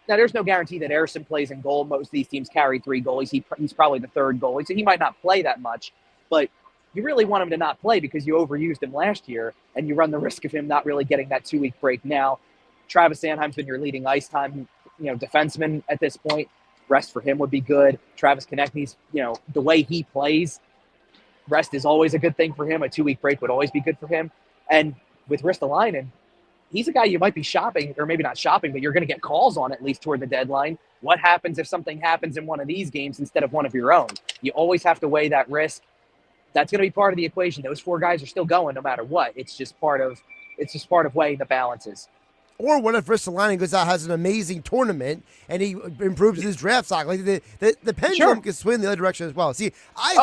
Now, there's no guarantee that Ersson plays in goal. Most of these teams carry 3 goalies. He's probably the 3rd goalie, so he might not play that much. But you really want him to not play because you overused him last year, and you run the risk of him not really getting that 2-week break now. Travis Sanheim's been your leading ice time, defenseman at this point. Rest for him would be good. Travis Konechny's, the way he plays, rest is always a good thing for him. A 2-week break would always be good for him. And with Ristolainen, he's a guy you might be shopping, or maybe not shopping, but you're going to get calls on at least toward the deadline. What happens if something happens in one of these games instead of one of your own? You always have to weigh that risk. That's going to be part of the equation. Those 4 guys are still going no matter what. It's just part of weighing the balances. Or what if Ristolainen goes out, has an amazing tournament, and he improves his draft stock? Like the pendulum can swing the other direction as well. See, I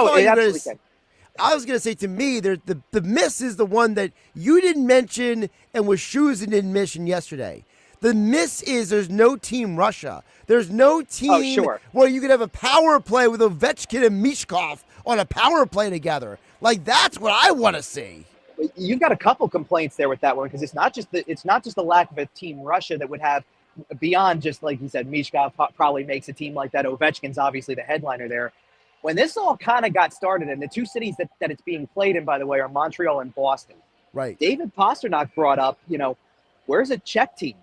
was going to say, to me, the miss is the one that you didn't mention and was shoes and didn't mention yesterday. The miss is there's no Team Russia. There's no team where you could have a power play with Ovechkin and Mishkov on a power play together. Like, that's what I want to see. You've got a couple complaints there with that one, because it's not just the lack of a Team Russia that would have, beyond just, like you said, Mishkov probably makes a team like that. Ovechkin's obviously the headliner there. When this all kind of got started, and the 2 cities that it's being played in, by the way, are Montreal and Boston. Right. David Pastrnak brought up, where's a Czech team?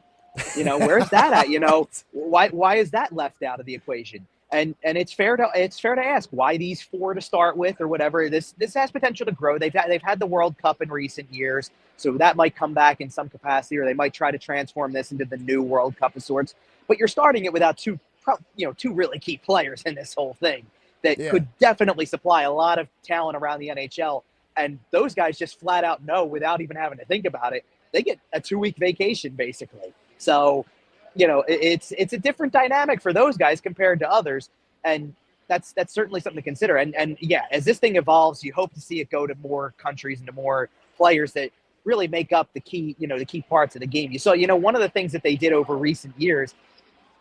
Where's that at? Why is that left out of the equation? And it's fair to ask why these 4 to start with, or whatever. This has potential to grow. They've had the World Cup in recent years, so that might come back in some capacity, or they might try to transform this into the new World Cup of sorts. But you're starting it without 2 really key players in this whole thing that could definitely supply a lot of talent around the NHL. And those guys just flat out know, without even having to think about it, they get a 2-week vacation basically. So, it's a different dynamic for those guys compared to others, and that's certainly something to consider. And yeah, as this thing evolves, you hope to see it go to more countries and to more players that really make up the key parts of the game. You saw, one of the things that they did over recent years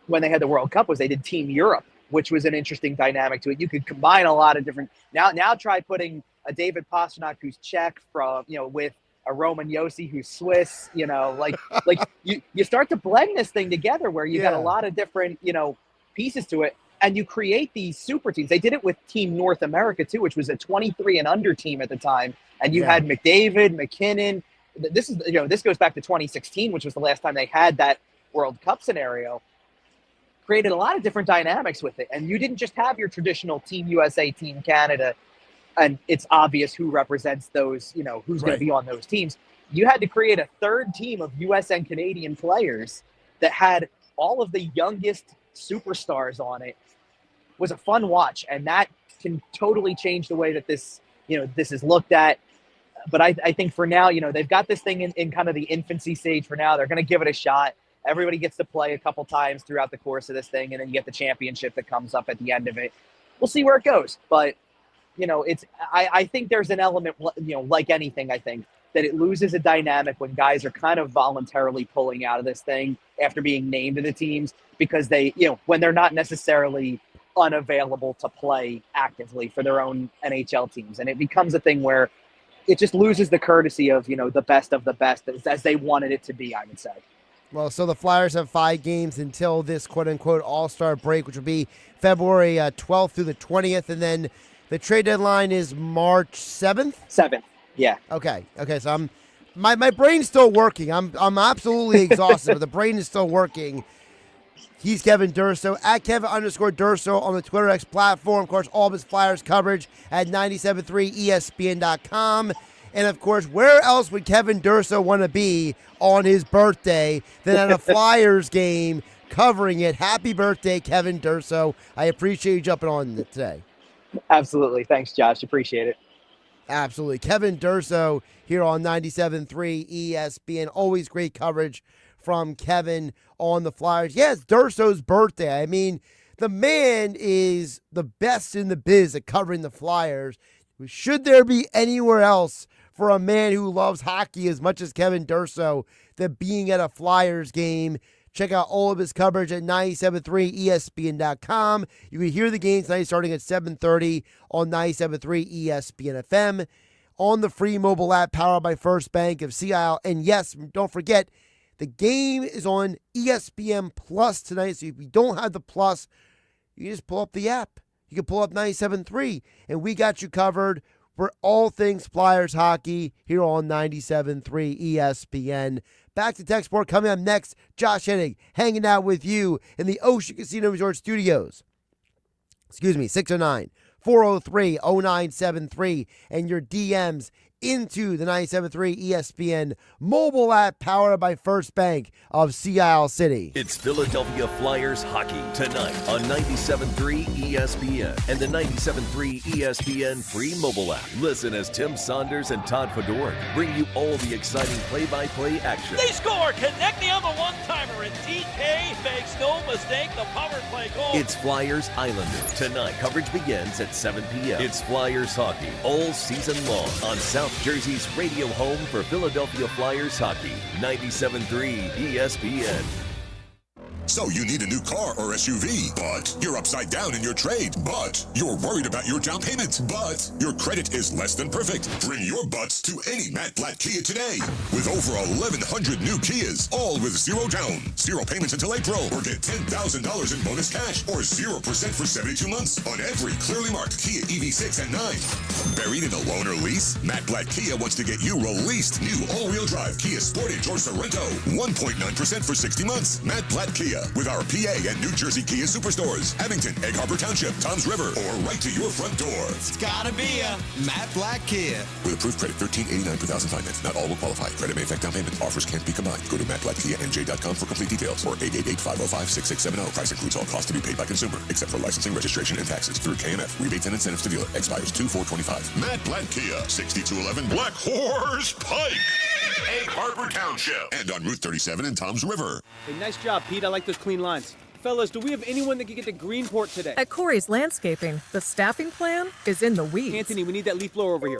when they had the World Cup was they did Team Europe, which was an interesting dynamic to it. You could combine a lot of different. Now try putting a David Pastrnak who's Czech with a Roman Yossi who's Swiss, you start to blend this thing together where you got a lot of different, pieces to it, and you create these super teams. They did it with Team North America too, which was a 23 and under team at the time. And you had McDavid, McKinnon. This goes back to 2016, which was the last time they had that World Cup scenario. Created a lot of different dynamics with it. And you didn't just have your traditional Team USA, Team Canada, and it's obvious who represents those, who's going to be on those teams. You had to create a 3rd team of U.S. and Canadian players that had all of the youngest superstars on it. It was a fun watch, and that can totally change the way that this is looked at. But I think for now, they've got this thing in kind of the infancy stage for now. They're going to give it a shot. Everybody gets to play a couple times throughout the course of this thing, and then you get the championship that comes up at the end of it. We'll see where it goes. But, I think there's an element, like anything, I think, that it loses a dynamic when guys are kind of voluntarily pulling out of this thing after being named to the teams because they, when they're not necessarily unavailable to play actively for their own NHL teams. And it becomes a thing where it just loses the courtesy of, the best of the best as they wanted it to be, I would say. Well, so the Flyers have 5 games until this quote-unquote all-star break, which will be February 12th through the 20th, and then the trade deadline is March 7th? 7th, yeah. Okay, so my brain's still working. I'm absolutely exhausted, but the brain is still working. He's Kevin Durso, at Kevin_Durso on the Twitter X platform. Of course, all of his Flyers coverage at 97.3ESPN.com. And, of course, where else would Kevin Durso want to be on his birthday than at a Flyers game covering it? Happy birthday, Kevin Durso. I appreciate you jumping on today. Absolutely. Thanks, Josh. Appreciate it. Absolutely. Kevin Durso here on 97.3 ESPN. Always great coverage from Kevin on the Flyers. Yeah, it's Durso's birthday. I mean, the man is the best in the biz at covering the Flyers. Should there be anywhere else for a man who loves hockey as much as Kevin Durso than being at a Flyers game? Check out all of his coverage at 97.3ESPN.com. You can hear the games tonight starting at 7:30 on 97.3 ESPN FM, on the free mobile app powered by First Bank of Sea Isle. And yes, don't forget, the game is on ESPN Plus tonight. So if you don't have the Plus, you just pull up the app. You can pull up 97.3, and we got you covered for all things Flyers hockey here on 97.3 ESPN. Back to Tech Sport coming up next. Josh Hennig hanging out with you in the Ocean Casino Resort Studios. 609-403-0973, and your DMs into the 97.3 ESPN mobile app powered by First Bank of Sea Isle City. It's Philadelphia Flyers hockey tonight on 97.3 ESPN and the 97.3 ESPN free mobile app. Listen as Tim Saunders and Todd Fedor bring you all the exciting play-by-play action. They score! Connecting on the one-timer, and TK makes no mistake, the power play goal. It's Flyers Islanders tonight. Coverage begins at 7 p.m. It's Flyers hockey all season long on South Jersey's radio home for Philadelphia Flyers hockey, 97.3 ESPN. So you need a new car or SUV, but you're upside down in your trade, but you're worried about your down payment, but your credit is less than perfect. Bring your butts to any Matt Blatt Kia today. With over 1,100 new Kias, all with zero down, zero payments until April, or get $10,000 in bonus cash, or 0% for 72 months on every clearly marked Kia EV6 and 9. Buried in a loan or lease? Matt Blatt Kia wants to get you released new all-wheel drive Kia Sportage or Sorento. 1.9% for 60 months. Matt Blatt Kia. With our PA and New Jersey Kia Superstores, Abington, Egg Harbor Township, Toms River, or right to your front door. It's gotta be a Matt Blatt Kia. With approved credit, $1,389 per thousand finance. Not all will qualify. Credit may affect down payment. Offers can't be combined. Go to mattblattkianj.com for complete details, or 888-505-6670. Price includes all costs to be paid by consumer, except for licensing, registration, and taxes through KMF. Rebates and incentives to dealer. Expires 2/4/25. Matt Blatt Kia, 6211 Black Horse Pike, Egg Harbor Township, and on Route 37 in Toms River. Hey, nice job, Pete. I like those clean lines. Fellas, do we have anyone that can get to Greenport today? At Corey's Landscaping, the staffing plan is in the weeds. Anthony, we need that leaf blower over here.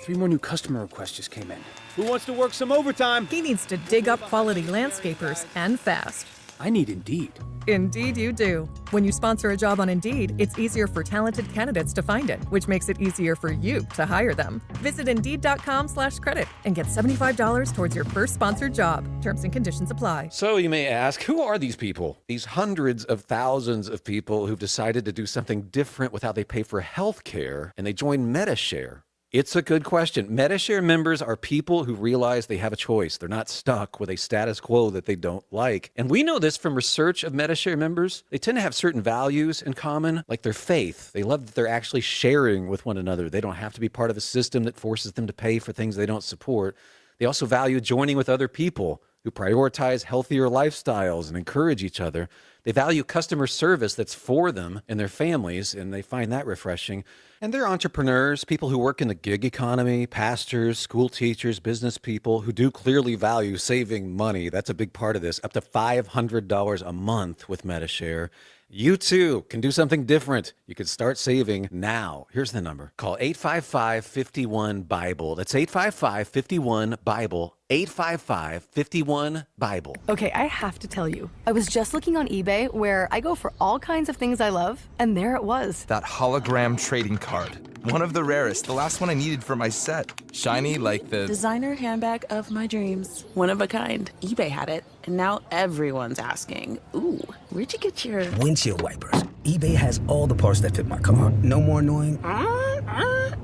3 more new customer requests just came in. Who wants to work some overtime? He needs to dig up quality landscapers, and fast. I need Indeed. Indeed you do. When you sponsor a job on Indeed, it's easier for talented candidates to find it, which makes it easier for you to hire them. Visit Indeed.com/credit and get $75 towards your first sponsored job. Terms and conditions apply. So you may ask, who are these people? These hundreds of thousands of people who've decided to do something different with how they pay for health care, and they join MediShare. It's a good question. MediShare members are people who realize they have a choice. They're not stuck with a status quo that they don't like. And we know this from research of MediShare members. They tend to have certain values in common, like their faith. They love that they're actually sharing with one another. They don't have to be part of a system that forces them to pay for things they don't support. They also value joining with other people who prioritize healthier lifestyles and encourage each other. They value customer service that's for them and their families, and they find that refreshing. And they're entrepreneurs, people who work in the gig economy, pastors, school teachers, business people who do clearly value saving money. That's a big part of this, up to $500 a month with MediShare. You too can do something different. You can start saving now. Here's the number. Call 855-51-BIBLE. That's 855-51-BIBLE. 855-51-BIBLE. Okay, I have to tell you, I was just looking on eBay where I go for all kinds of things I love, and there it was. That hologram trading card. One of the rarest, the last one I needed for my set. Shiny like the designer handbag of my dreams. One of a kind. eBay had it, and now everyone's asking, ooh, where'd you get your windshield wipers? eBay has all the parts that fit my car. No more annoying,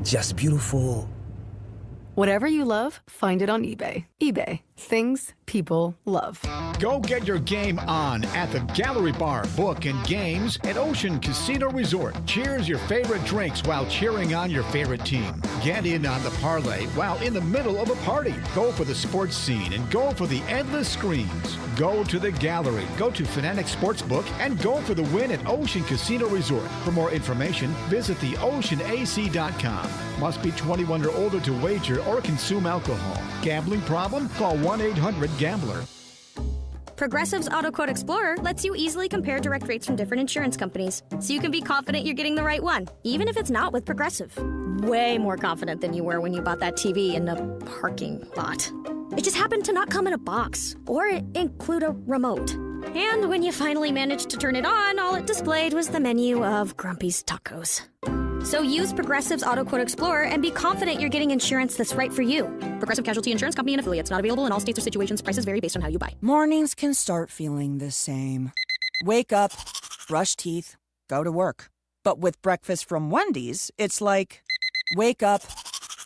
just beautiful. Whatever you love, find it on eBay. eBay, things people love. Go get your game on at the Gallery Bar, Book and Games at Ocean Casino Resort. Cheers your favorite drinks while cheering on your favorite team. Get in on the parlay while in the middle of a party. Go for the sports scene and go for the endless screens. Go to the Gallery, go to Fanatic Sportsbook, and go for the win at Ocean Casino Resort. For more information, visit theoceanac.com. Must be 21 or older to wager or consume alcohol. Gambling problem? Call 1-800-GAMBLER. Progressive's Auto Quote Explorer lets you easily compare direct rates from different insurance companies, so you can be confident you're getting the right one, even if it's not with Progressive. Way more confident than you were when you bought that TV in a parking lot. It just happened to not come in a box or include a remote. And when you finally managed to turn it on, all it displayed was the menu of Grumpy's Tacos. So use Progressive's Auto Quote Explorer and be confident you're getting insurance that's right for you. Progressive Casualty Insurance Company and affiliates. Not available in all states or situations. Prices vary based on how you buy. Mornings can start feeling the same. Wake up, brush teeth, go to work. But with breakfast from Wendy's, it's like, wake up,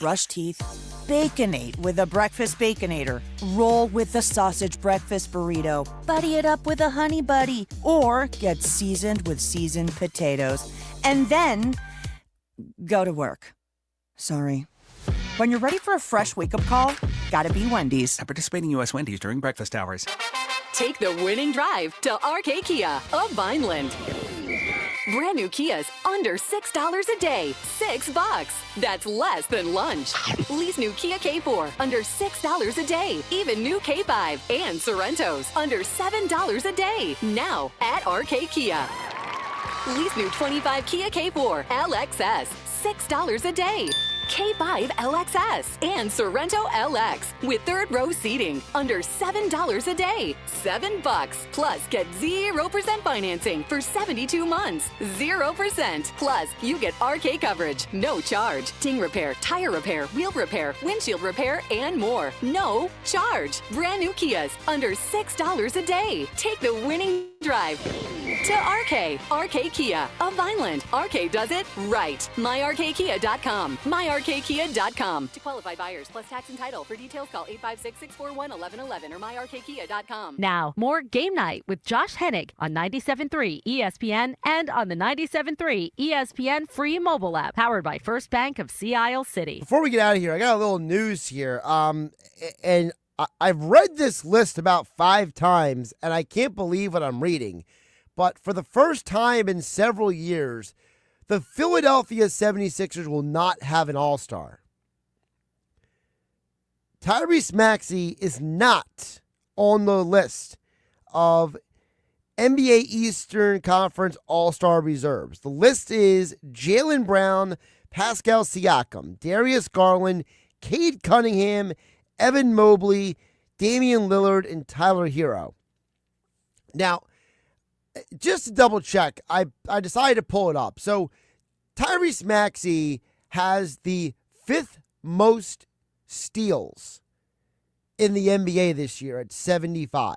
brush teeth, Baconate with a breakfast Baconator. Roll with the sausage breakfast burrito. Buddy it up with a honey buddy. Or get seasoned with seasoned potatoes. And then go to work. Sorry. When you're ready for a fresh wake-up call, gotta be Wendy's. At participating U.S. Wendy's during breakfast hours. Take the winning drive to RK Kia of Vineland. Brand new Kias under $6 a day. $6. That's less than lunch. Lease new Kia K4 under $6 a day. Even new K5 and Sorrentos under $7 a day. Now at RK Kia. Lease new 25 Kia K4 LXS. $6 a day. K5 LXS and Sorrento LX with third row seating under $7 a day. $7 plus get 0% financing for 72 months. 0% plus you get RK coverage, no charge, ding repair, tire repair, wheel repair, windshield repair, and more. No charge. Brand new Kias under $6 a day. Take the winning drive to RK. RK Kia of Vineland. RK does it right. MyRKKia.com. MyRKKia.com. To qualify buyers plus tax and title. For details, call 856-641-1111 or MyRKKia.com. Now, more Game Night with Josh Hennig on 97.3 ESPN and on the 97.3 ESPN free mobile app, powered by First Bank of Sea Isle City. Before we get out of here, I got a little news here. And I've read this list about 5 times, and I can't believe what I'm reading. But for the first time in several years, the Philadelphia 76ers will not have an all-star. Tyrese Maxey is not on the list of NBA Eastern Conference all-star reserves. The list is Jaylen Brown, Pascal Siakam, Darius Garland, Cade Cunningham, Evan Mobley, Damian Lillard, and Tyler Hero. Now, just to double check, I decided to pull it up. So Tyrese Maxey has the 5th most steals in the NBA this year at 75.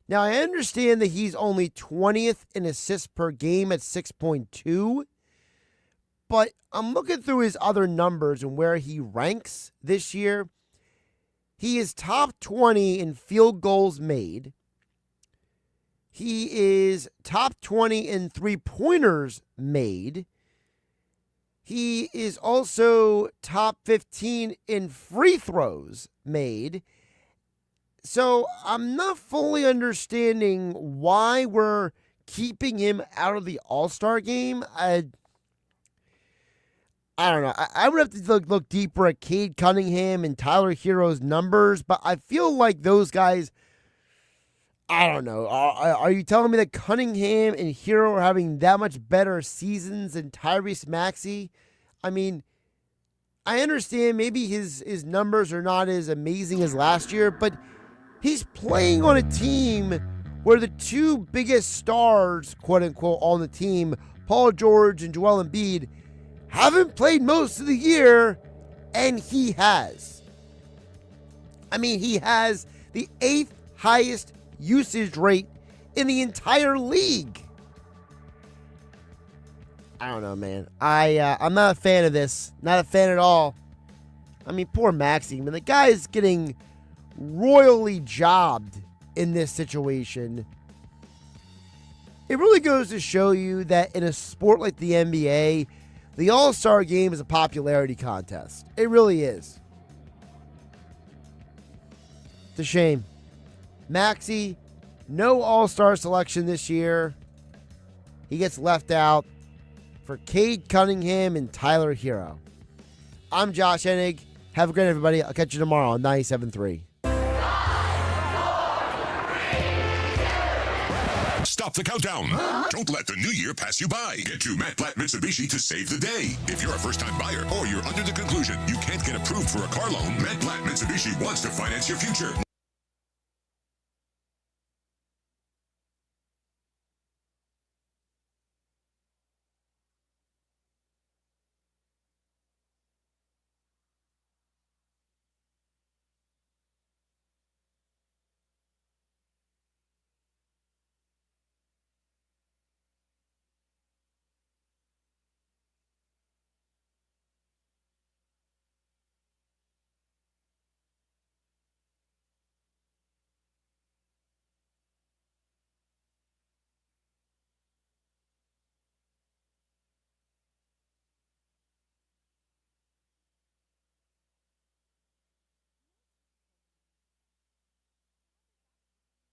Now, I understand that he's only 20th in assists per game at 6.2, but I'm looking through his other numbers and where he ranks this year. He is top 20 in field goals made. He is top 20 in three-pointers made. He is also top 15 in free throws made. So I'm not fully understanding why we're keeping him out of the All-Star game. I don't know. I would have to look deeper at Cade Cunningham and Tyler Hero's numbers, but I feel like those guys, I don't know. Are you telling me that Cunningham and Hero are having that much better seasons than Tyrese Maxey? I mean, I understand maybe his numbers are not as amazing as last year, but he's playing on a team where the two biggest stars, quote-unquote, on the team, Paul George and Joel Embiid, haven't played most of the year, and he has. I mean, he has the 8th highest usage rate in the entire league. I don't know, man. I'm not a fan of this. Not a fan at all. I mean, poor Maxey. I mean, the guy is getting royally jobbed in this situation. It really goes to show you that in a sport like the NBA, the All-Star game is a popularity contest. It really is. It's a shame. Maxey, no All-Star selection this year. He gets left out for Cade Cunningham and Tyler Hero. I'm Josh Hennig. Have a great night, everybody. I'll catch you tomorrow on 97.3. Stop the countdown. Don't let the new year pass you by. Get to Matt Blatt Mitsubishi to save the day. If you're a first-time buyer or you're under the conclusion you can't get approved for a car loan, Matt Blatt Mitsubishi wants to finance your future.